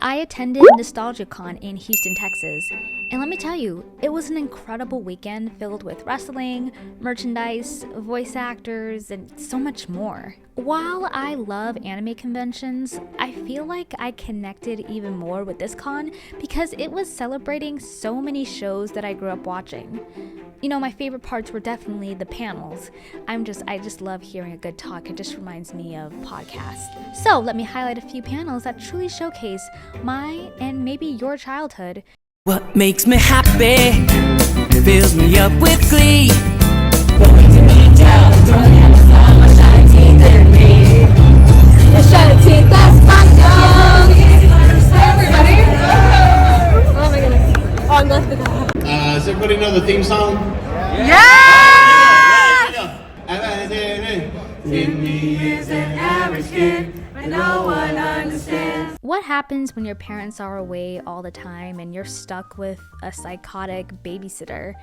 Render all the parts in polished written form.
I attended NostalgiaCon in Houston, Texas, and let me tell you, it was an incredible weekend filled with wrestling, merchandise, voice actors, and so much more. While I love anime conventions, I feel like I connected even more with this con because it was celebrating so many shows that I grew up watching. You know, my favorite parts were definitely the panels. I just love hearing a good talk. It just reminds me of podcasts. So let me highlight a few panels that truly showcase my and maybe your childhood. What makes me happy fills me up with glee. Going to meet down, throwing hands on my shiny teeth and me. The shiny teeth, that's my song. Hi everybody. Oh my goodness. Oh, I'm glad to go. Does everybody know the theme song? In me is an average kid, but no one understands. What happens when your parents are away all the time and you're stuck with a psychotic babysitter?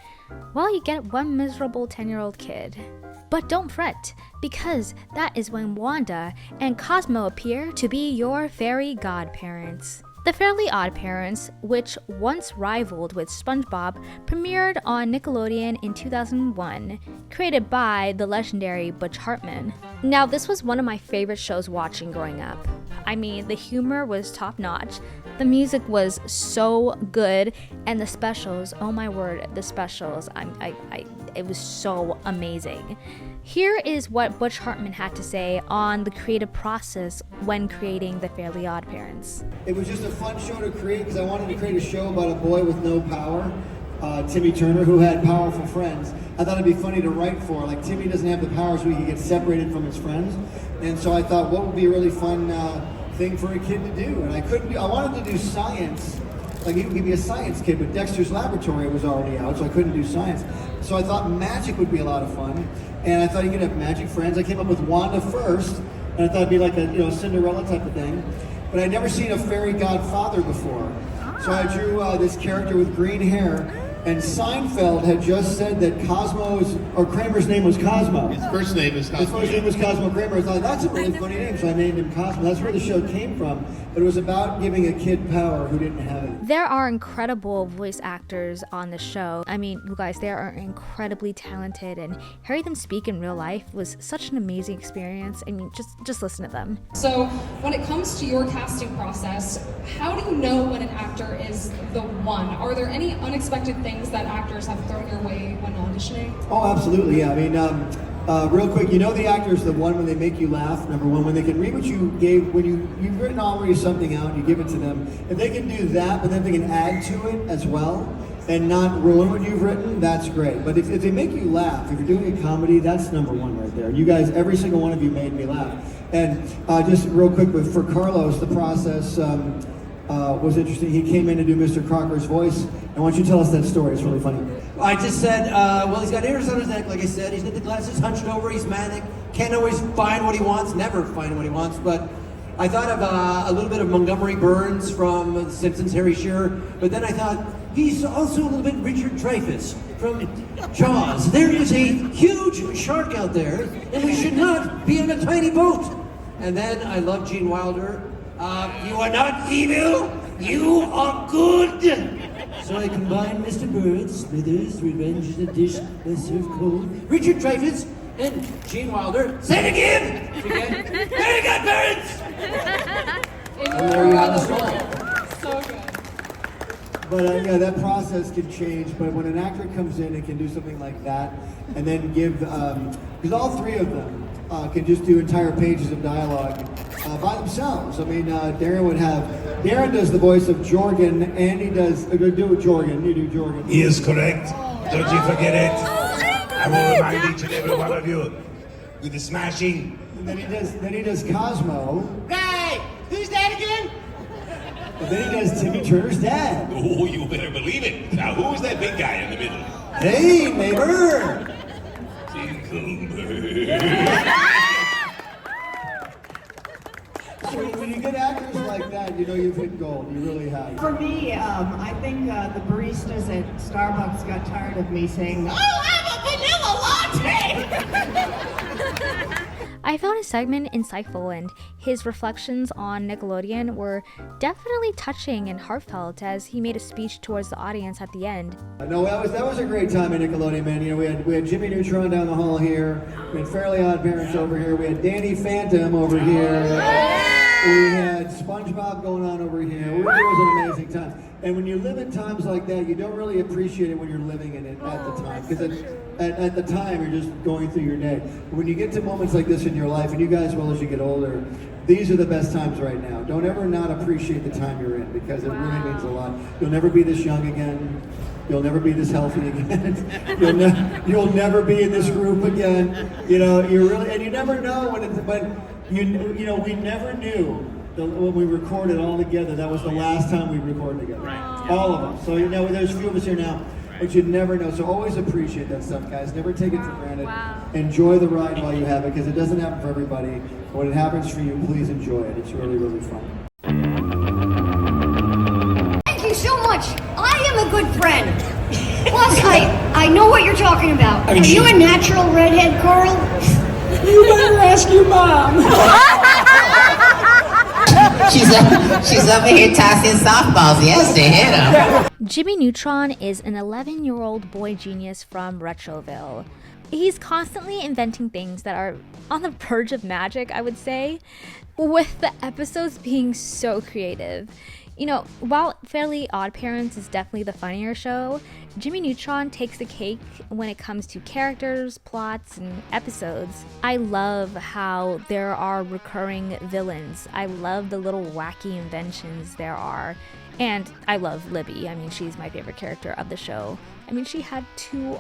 Well, you get one miserable 10-year-old kid. But don't fret, because that is when Wanda and Cosmo appear to be your fairy godparents. The Fairly OddParents, which once rivaled with SpongeBob, premiered on Nickelodeon in 2001, created by the legendary Butch Hartman. Now, this was one of my favorite shows watching growing up. I mean, the humor was top-notch, the music was so good, and the specials, oh my word, the specials, it was so amazing. Here is what Butch Hartman had to say on the creative process when creating The Fairly OddParents. It was just a fun show to create because I wanted to create a show about a boy with no power, Timmy Turner, who had powerful friends. I thought it'd be funny to write for. Like, Timmy doesn't have the power, so he can get separated from his friends. And so I thought, what would be a really fun thing for a kid to do? And I wanted to do science. Like, he could be a science kid, but Dexter's Laboratory was already out, so I couldn't do science. So I thought magic would be a lot of fun, and I thought he could have magic friends. I came up with Wanda first, and I thought it'd be like a Cinderella type of thing. But I'd never seen a fairy godfather before. So I drew this character with green hair, and Seinfeld had just said that Kramer's name was Cosmo. His first name is Cosmo. His first name was Cosmo Kramer. I thought, that's a really funny name, so I named him Cosmo. That's where the show came from. But it was about giving a kid power who didn't have it. There are incredible voice actors on the show. I mean, you guys, they are incredibly talented, and hearing them speak in real life was such an amazing experience. I mean, just listen to them. So when it comes to your casting process, how do you know when an actor is the one? Are there any unexpected things that actors have thrown your way when auditioning? Oh, absolutely, yeah. I mean, real quick, you know the actor's the one when they make you laugh, number one, when they can read what you gave, when you've written already something out, you give it to them. If they can do that, but then they can add to it as well, and not ruin what you've written, that's great. But if they make you laugh, if you're doing a comedy, that's number one right there. You guys, every single one of you made me laugh. And just real quick, for Carlos, the process was interesting. He came in to do Mr. Crocker's voice. And why don't you tell us that story? It's really funny. I just said, well, he's got ears on his neck, like I said. He's got the glasses hunched over. He's manic. Can't always find what he wants. Never find what he wants. But I thought of a little bit of Montgomery Burns from The Simpsons, Harry Shearer. But then I thought, he's also a little bit Richard Dreyfuss from Jaws. There is a huge shark out there, and we should not be on a tiny boat. And then I love Gene Wilder. You are not evil. You are good. So I combined Mr. Bird, Smithers, Revenge is a dish best served cold, Richard Dreyfuss, and Gene Wilder. Say it again! Very good, parents! And there you are, the story. So good. But yeah, that process can change. But when an actor comes in and can do something like that, and then give, because all three of them can just do entire pages of dialogue by themselves. I mean, Darren does the voice of Jorgen, and he does, do Jorgen, you do Jorgen. He is correct. Don't you forget it. I will remind each and every one of you with the smashing. And then he does Cosmo. Right! Who's that again? And then he does Timmy Turner's dad. Oh, you better believe it. Now, who is that big guy in the middle? Hey, neighbor! So when you get actors like that, you know you've hit gold. You really have. For me, I think the baristas at Starbucks got tired of me saying, "Oh, I'm a vanilla latte!" I found his segment insightful, and his reflections on Nickelodeon were definitely touching and heartfelt as he made a speech towards the audience at the end. No, that was a great time at Nickelodeon, man. You know, we had Jimmy Neutron down the hall here. We had Fairly OddParents over here. We had Danny Phantom over here. We had SpongeBob going on over here. It was an amazing time. And when you live in times like that, you don't really appreciate it when you're living in it at the time. Because at the time, you're just going through your day. When you get to moments like this in your life, and you guys will as you get older, these are the best times right now. Don't ever not appreciate the time you're in, because it really means a lot. You'll never be this young again. You'll never be this healthy again. You'll never be in this group again. You know, and you never know you know, we never knew when we recorded all together, that was the last time we recorded together. All of them. So, you know, there's a few of us here now, but you'd never know. So always appreciate that stuff, guys. Never take it for granted. Enjoy the ride while you have it, because it doesn't happen for everybody. When it happens for you, please enjoy it. It's really, really fun. Thank you so much. I am a good friend. Plus, I know what you're talking about. Are you a natural redhead, Carl? You better ask your mom. She's over here tossing softballs. Yes, to hit him. Jimmy Neutron is an 11-year-old boy genius from Retroville. He's constantly inventing things that are on the verge of magic, I would say, with the episodes being so creative. You know, while Fairly OddParents is definitely the funnier show, Jimmy Neutron takes the cake when it comes to characters, plots, and episodes. I love how there are recurring villains. I love the little wacky inventions there are. And I love Libby. I mean, she's my favorite character of the show. I mean, she had 2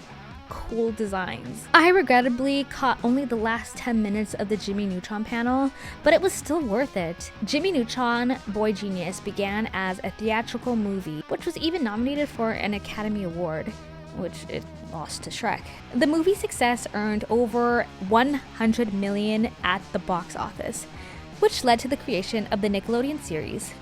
cool designs. I regrettably caught only the last 10 minutes of the Jimmy Neutron panel, but it was still worth it. Jimmy Neutron Boy Genius began as a theatrical movie, which was even nominated for an Academy Award, which it lost to Shrek. The movie's success earned over $100 million at the box office, which led to the creation of the Nickelodeon series.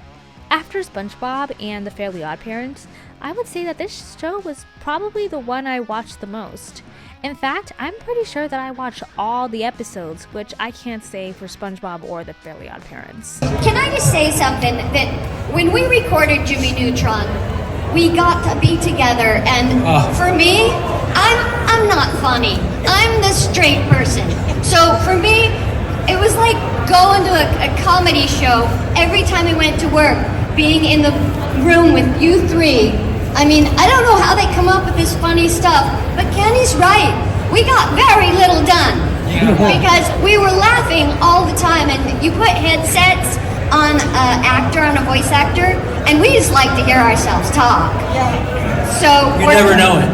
After SpongeBob and the Fairly OddParents, I would say that this show was probably the one I watched the most. In fact, I'm pretty sure that I watched all the episodes, which I can't say for SpongeBob or the Fairly OddParents. Can I just say something? That when we recorded Jimmy Neutron, we got to be together, and for me, I'm not funny. I'm the straight person. So for me, it was like going to a comedy show every time we went to work, being in the room with you 3. I mean, I don't know how they come up with this funny stuff, but Kenny's right. We got very little done because we were laughing all the time, and you put headsets on on a voice actor, and we just like to hear ourselves talk. So You never know it.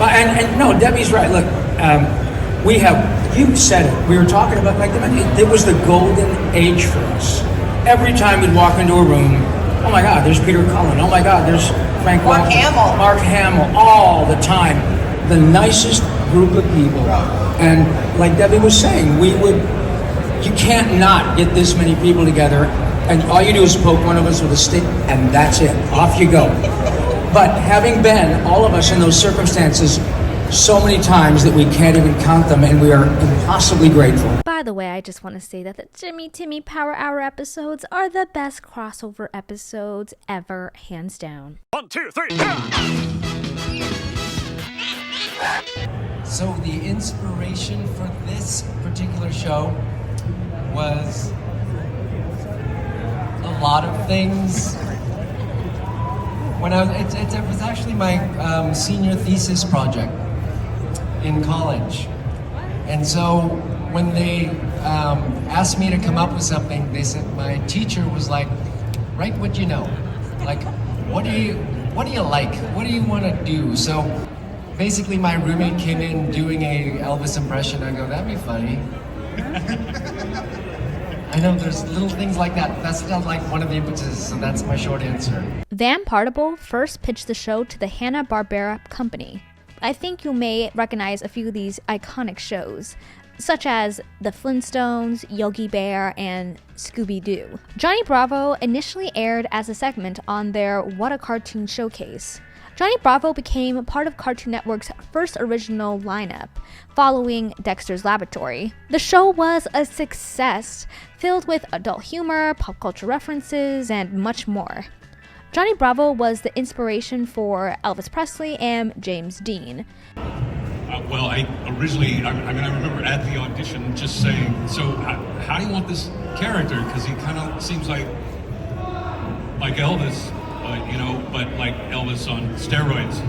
and no, Debbie's right. Look, you said it. We were talking about, like, it was the golden age for us. Every time we'd walk into a room, oh my God, there's Peter Cullen. Oh my God, there's Frank Mark Hamill, all the time. The nicest group of people. And like Debbie was saying, you can't not get this many people together, and all you do is poke one of us with a stick, and that's it. Off you go. But having been, all of us, in those circumstances so many times that we can't even count them, and we are impossibly grateful. By the way, I just want to say that the Jimmy Timmy Power Hour episodes are the best crossover episodes ever, hands down. 1, 2, 3, So the inspiration for this particular show was a lot of things. When it was actually my senior thesis project in college, and so when they asked me to come up with something, they said, my teacher was like, write what you know, like what do you like, what do you want to do? So basically my roommate came in doing a Elvis impression. I go, that'd be funny. I know there's little things like that. That's not like one of the impetuses, and that's my short answer. Van Partible first pitched the show to the Hanna-Barbera company. I think you may recognize a few of these iconic shows, such as The Flintstones, Yogi Bear, and Scooby-Doo. Johnny Bravo initially aired as a segment on their What a Cartoon showcase. Johnny Bravo became part of Cartoon Network's first original lineup, following Dexter's Laboratory. The show was a success, filled with adult humor, pop culture references, and much more. Johnny Bravo was the inspiration for Elvis Presley and James Dean. Well, I remember at the audition just saying, so how do you want this character? Because he kind of seems like Elvis, but like Elvis on steroids.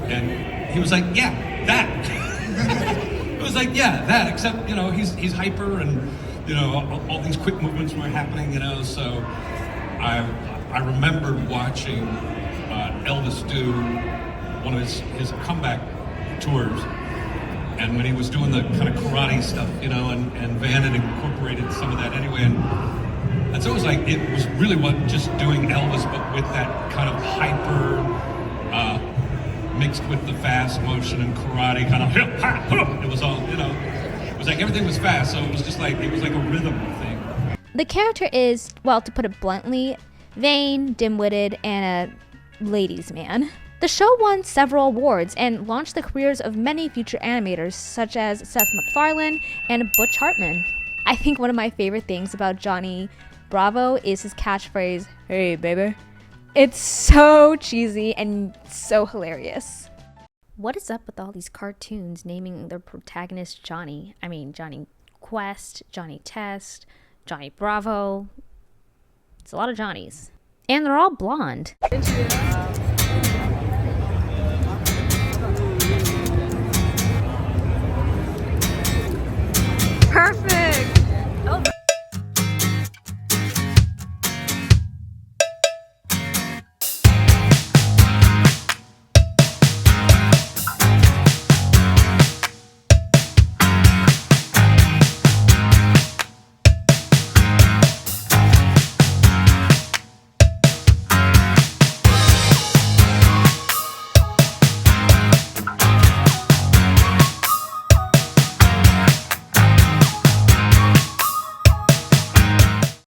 And he was like, yeah, that. It was like, yeah, that, except, he's hyper and, all these quick movements were happening, so I remembered watching Elvis do one of his comeback tours, and when he was doing the kind of karate stuff, and Van had incorporated some of that anyway, and so it was like, it was really just doing Elvis, but with that kind of hyper, mixed with the fast motion and karate kind of, it was all, it was like everything was fast, so it was just like, it was like a rhythm thing. The character is, well, to put it bluntly, vain, dim-witted, and a ladies' man. The show won several awards and launched the careers of many future animators such as Seth MacFarlane and Butch Hartman. I think one of my favorite things about Johnny Bravo is his catchphrase, "Hey, baby." It's so cheesy and so hilarious. What is up with all these cartoons naming their protagonist Johnny? I mean, Johnny Quest, Johnny Test, Johnny Bravo. It's a lot of Johnnies. And they're all blonde.